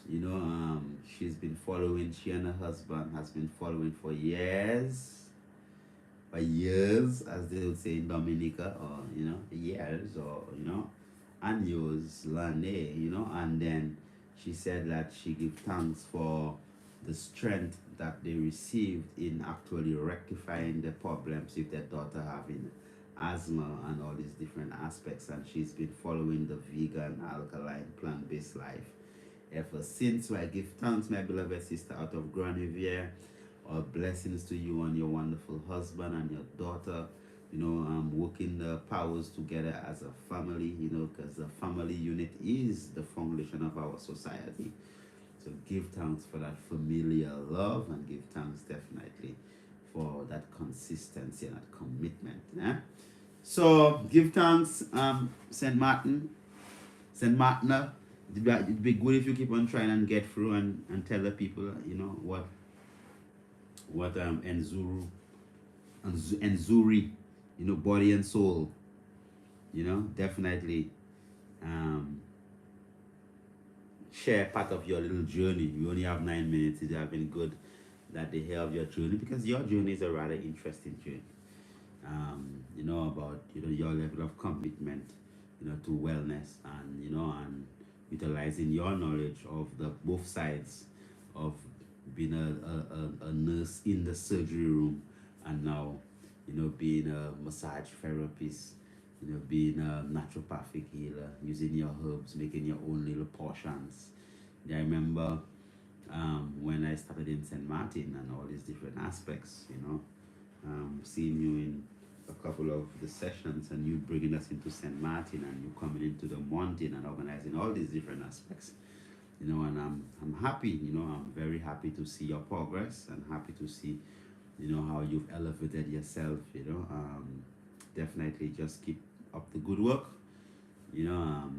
you know, she's been following, she and her husband has been following for years, as they would say in Dominica, or, you know, years, or, you know, años, l'année, you know, and then she said that she gave thanks for the strength that they received in actually rectifying the problems with their daughter having asthma and all these different aspects, and she's been following the vegan, alkaline, plant-based life ever since. So I give thanks, my beloved sister out of Grand Riviere. All blessings to you and your wonderful husband and your daughter. You know, working the powers together as a family, you know, because the family unit is the foundation of our society. So give thanks for that familial love, and give thanks definitely for that consistency and that commitment. Yeah? So give thanks, St. Martin, St. Martin. It'd be good if you keep on trying and get through and tell the people, you know, what Enzuri, you know, body and soul, you know, definitely um, share part of your little journey. You only have 9 minutes. It have been good that they hear of your journey, because your journey is a rather interesting journey. You know, about, you know, your level of commitment, you know, to wellness, and, you know, and utilizing your knowledge of the both sides of being a nurse in the surgery room, and now, you know, being a massage therapist, you know, being a naturopathic healer, using your herbs, making your own little portions. Yeah, I remember when I started in St. Martin and all these different aspects, you know, seeing you in a couple of the sessions, and you bringing us into St. Martin, and you coming into the mountain and organizing all these different aspects, you know, and I'm happy, you know, I'm very happy to see your progress, and happy to see, you know, how you've elevated yourself, you know. Definitely just keep up the good work, you know.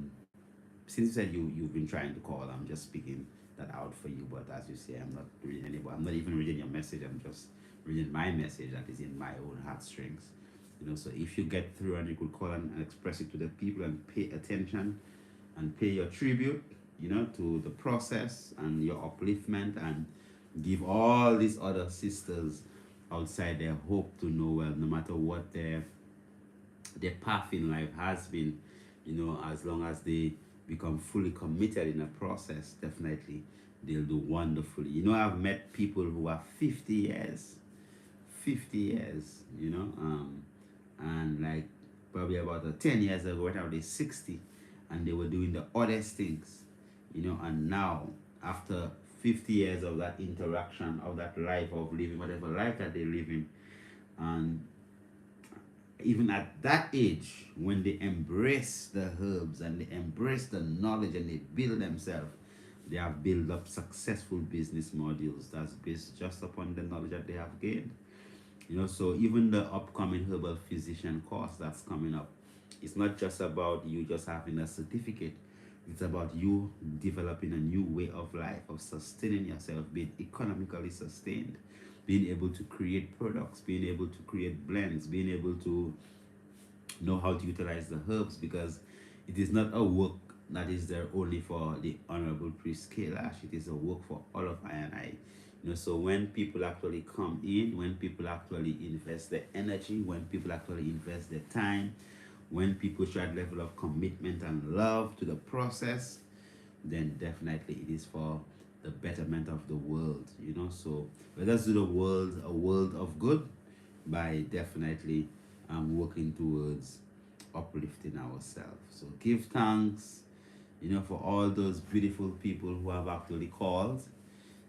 Since you said you've been trying to call, I'm just speaking that out for you, but as you say, I'm not reading anybody, I'm not even reading your message, I'm just reading my message that is in my own heartstrings, you know. So if you get through and you could call and express it to the people, and pay attention and pay your tribute, you know, to the process and your upliftment, and give all these other sisters outside their hope to know, well, no matter what their path in life has been, you know, as long as they become fully committed in a process, definitely they'll do wonderfully. I've met people who are 50 years, 50 years, and like probably about 10 years ago, right now they're 60, and they were doing the oddest things, and now after 50 years of that interaction, of that life of living, whatever life that they're living, and even at that age, when they embrace the herbs and they embrace the knowledge and they build themselves, they have built up successful business models that's based just upon the knowledge that they have gained. So even the upcoming herbal physician course that's coming up, it's not just about you just having a certificate. It's about you developing a new way of life, of sustaining yourself, being economically sustained, being able to create products, being able to create blends, being able to know how to utilize the herbs, because it is not a work that is there only for the Honorable Priest Kailash. It is a work for all of I and I. So when people actually come in, when people actually invest their energy, when people actually invest their time, when people show that level of commitment and love to the process, then definitely it is for the betterment of the world. So let us do the world a world of good by definitely working towards uplifting ourselves. So give thanks, for all those beautiful people who have actually called.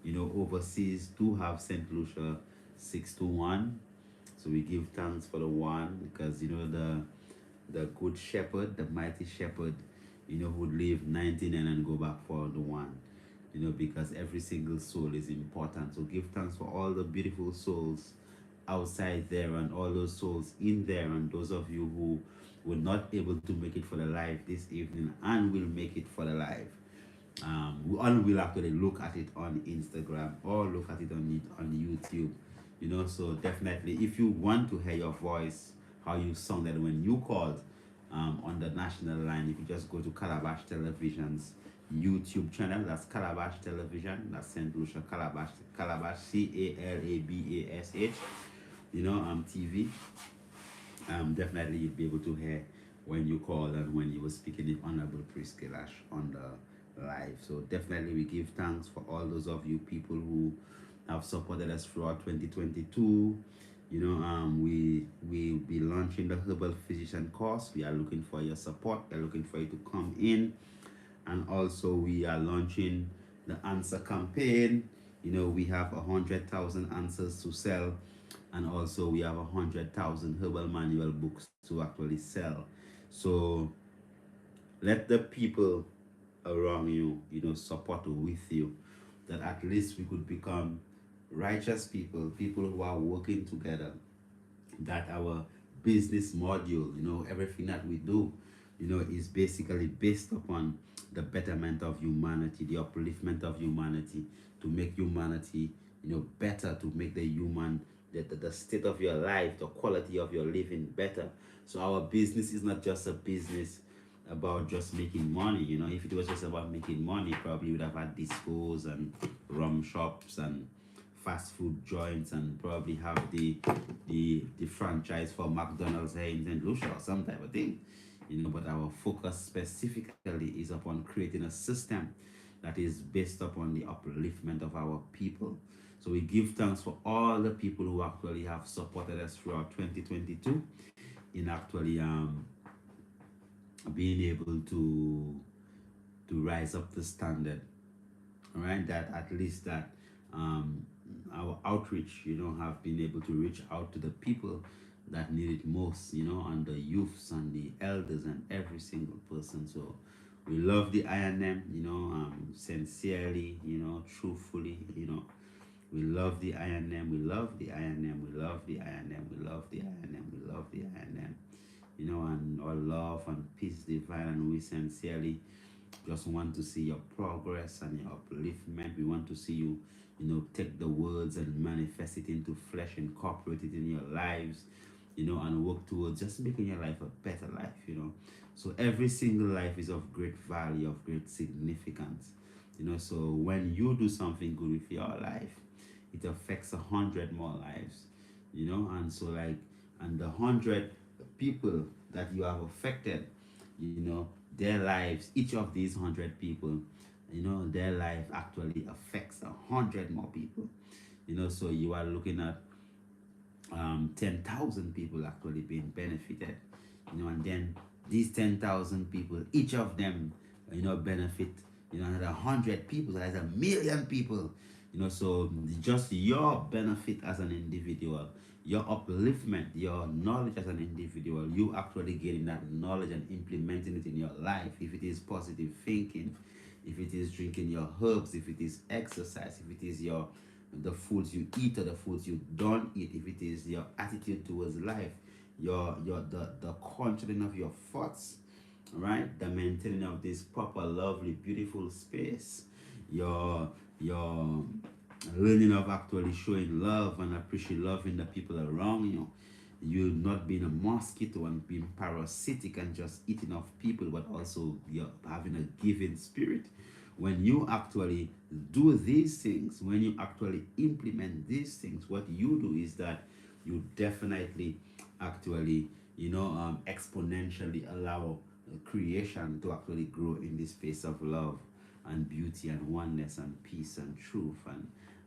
Overseas do have St. Lucia 621. So we give thanks for the one, because the good shepherd, the mighty shepherd, would leave 99 and go back for the one. Because every single soul is important. So give thanks for all the beautiful souls outside there and all those souls in there, and those of you who were not able to make it for the live this evening and will make it for the live. We will actually look at it on Instagram or look at it on YouTube. So definitely, if you want to hear your voice, how you sounded when you called on the national line, you could just go to Calabash Television's YouTube channel. That's Calabash Television. That's St. Lucia Calabash, Calabash TV. Definitely you'll be able to hear when you called and when you were speaking with Honorable Priest Kailash on the live. So definitely we give thanks for all those of you people who have supported us throughout 2022. We will be launching the herbal physician course. We are looking for your support. We are looking for you to come in, and also we are launching the answer campaign. We have 100,000 answers to sell, and also we have 100,000 herbal manual books to actually sell. So let the people around you, support with you, that at least we could become righteous people, people who are working together, that our business module, everything that we do, is basically based upon the betterment of humanity, the upliftment of humanity, to make humanity, better, to make the human, the state of your life, the quality of your living better. So our business is not just a business about just making money. If it was just about making money, probably would have had discos and rum shops and fast food joints, and probably have the franchise for McDonald's here in St. Lucia or some type of thing. But our focus specifically is upon creating a system that is based upon the upliftment of our people. So we give thanks for all the people who actually have supported us throughout 2022 in actually being able to rise up the standard. All right, that at least that our outreach, have been able to reach out to the people that need it most, and the youths and the elders and every single person. So we love the INM, sincerely, truthfully, we love the INM, we love the INM, we love the INM, we love the INM, we love the INM, and our love and peace divine, and we sincerely just want to see your progress and your upliftment. We want to see you, take the words and manifest it into flesh, incorporate it in your lives, and work towards just making your life a better life. So every single life is of great value, of great significance. So when you do something good with your life, it affects 100 more lives. And so and the 100 people that you have affected, their lives, each of these 100 people, their life actually affects 100 more people. So you are looking at 10,000 people actually being benefited, and then these 10,000 people, each of them, benefit, another 100 people, that's 1,000,000 people, so just your benefit as an individual, your upliftment, your knowledge as an individual, you actually getting that knowledge and implementing it in your life. If it is positive thinking, if it is drinking your herbs, if it is exercise, if it is your the foods you eat or the foods you don't eat, if it is your attitude towards life, your the controlling of your thoughts, right? The maintaining of this proper, lovely, beautiful space, your learning of actually showing love and appreciate loving the people around you. You not being a mosquito and being parasitic and just eating off people, but also you're having a giving spirit. When you actually do these things, when you actually implement these things, what you do is that you definitely actually, exponentially allow creation to actually grow in this space of love and beauty and oneness and peace and truth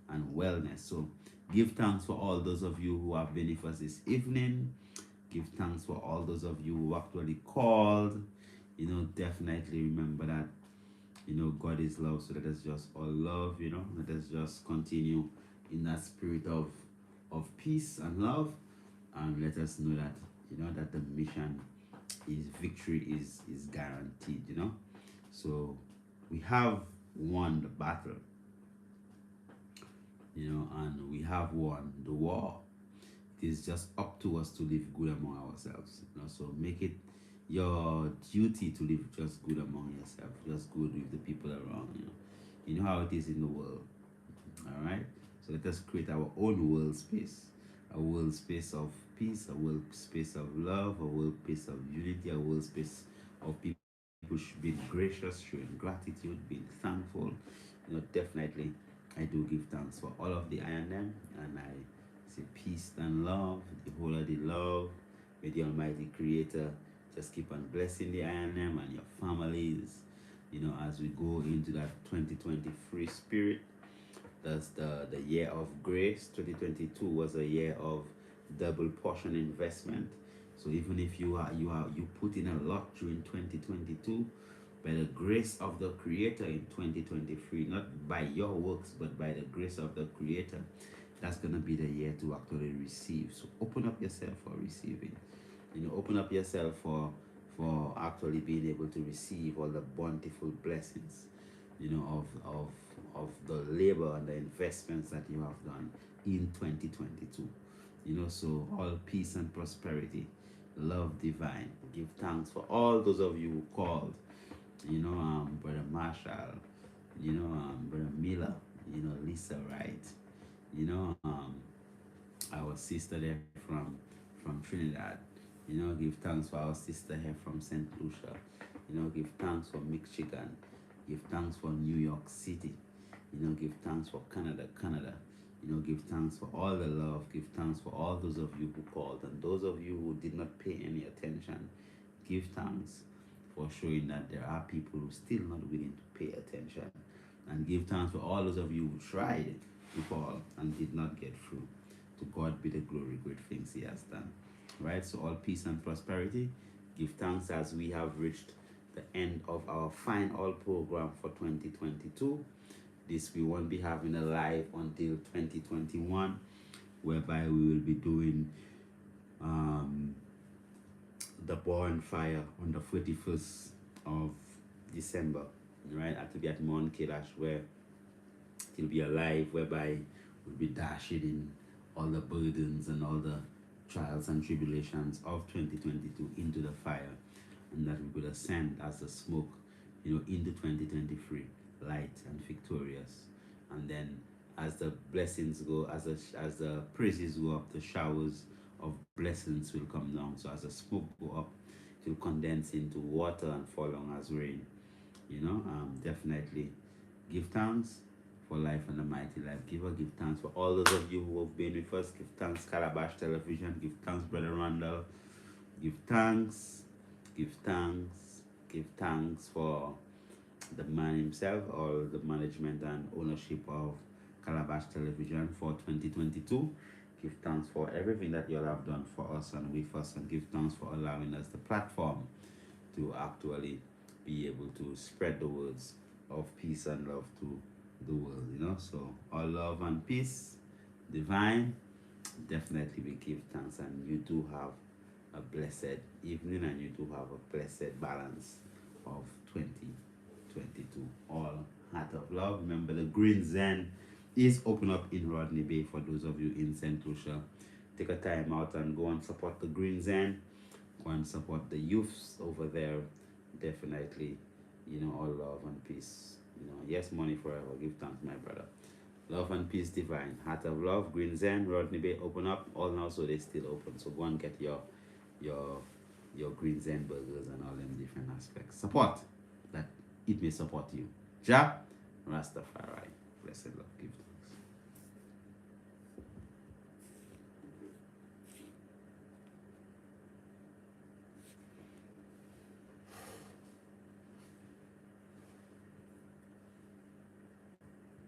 and wellness. So give thanks for all those of you who have been with us this evening. Give thanks for all those of you who actually called. Definitely remember that God is love, so let us just all love, let us just continue in that spirit of peace and love, and let us know that that the mission is victory is guaranteed. So we have won the battle, and we have won the war. It is just up to us to live good among ourselves. So make it your duty to live just good among yourself, just good with the people around you. You know how it is in the world. All right. So let us create our own world space, a world space of peace, a world space of love, a world space of unity, a world space of people being gracious, showing gratitude, being thankful. Definitely, I do give thanks for all of the I and them, and I say peace and love, the whole of the love. May the Almighty Creator just keep on blessing the I and them and your families, as we go into that 2023 spirit. That's the year of grace. 2022 was a year of double portion investment. So even if you put in a lot during 2022, by the grace of the Creator in 2023, not by your works, but by the grace of the Creator, that's gonna be the year to actually receive. So open up yourself for receiving. Open up yourself for actually being able to receive all the bountiful blessings, of the labor and the investments that you have done in 2022. So all peace and prosperity, love divine. Give thanks for all those of you who called, Brother Marshall, Brother Miller, Lisa Wright, you know, um, our sister there from Trinidad. Give thanks for our sister here from St. Lucia. Give thanks for Michigan. Give thanks for New York City. Give thanks for Canada. Give thanks for all the love. Give thanks for all those of you who called and those of you who did not pay any attention. Give thanks for showing that there are people who still not willing to pay attention. And give thanks for all those of you who tried to call and did not get through. To God be the glory, great things He has done. Right? So, all peace and prosperity. Give thanks as we have reached the end of our Fine All program for 2022. This we won't be having a live until 2021, whereby we will be doing um, the bonfire on the 31st of December, right? At to be at Mount Kailash, where it'll be a live whereby we'll be dashing in all the burdens and all the trials and tribulations of 2022 into the fire, and that we will ascend as the smoke, into 2023, light and victorious. And then as the blessings go, as the praises go up, the showers of blessings will come down. So as the smoke go up, it will condense into water and fall down as rain. Definitely give thanks for life and the mighty life giver. Give thanks for all those of you who have been with us. Give thanks, Calabash Television. Give thanks, Brother Randall. Give thanks, give thanks, give thanks for the man himself, or the management and ownership of Calabash Television for 2022. Give thanks for everything that you all have done for us and with us, and give thanks for allowing us the platform to actually be able to spread the words of peace and love to the world, you know. So all love and peace, divine. Definitely we give thanks, and you do have a blessed evening, and you do have a blessed balance of 2022. All heart of love. Remember, the Green Zen is open up in Rodney Bay for those of you in St. Lucia. Take a time out and go and support the Green Zen. Go and support the youths over there. Definitely, you know, all love and peace. You know, yes, money forever. Give thanks, my brother. Love and peace divine. Heart of love, Green Zen, Rodney Bay open up. All now, so they still open. So go and get your your Green Zen burgers and all them different aspects. Support that it may support you. Ja Rastafari. Blessed love. Give thanks.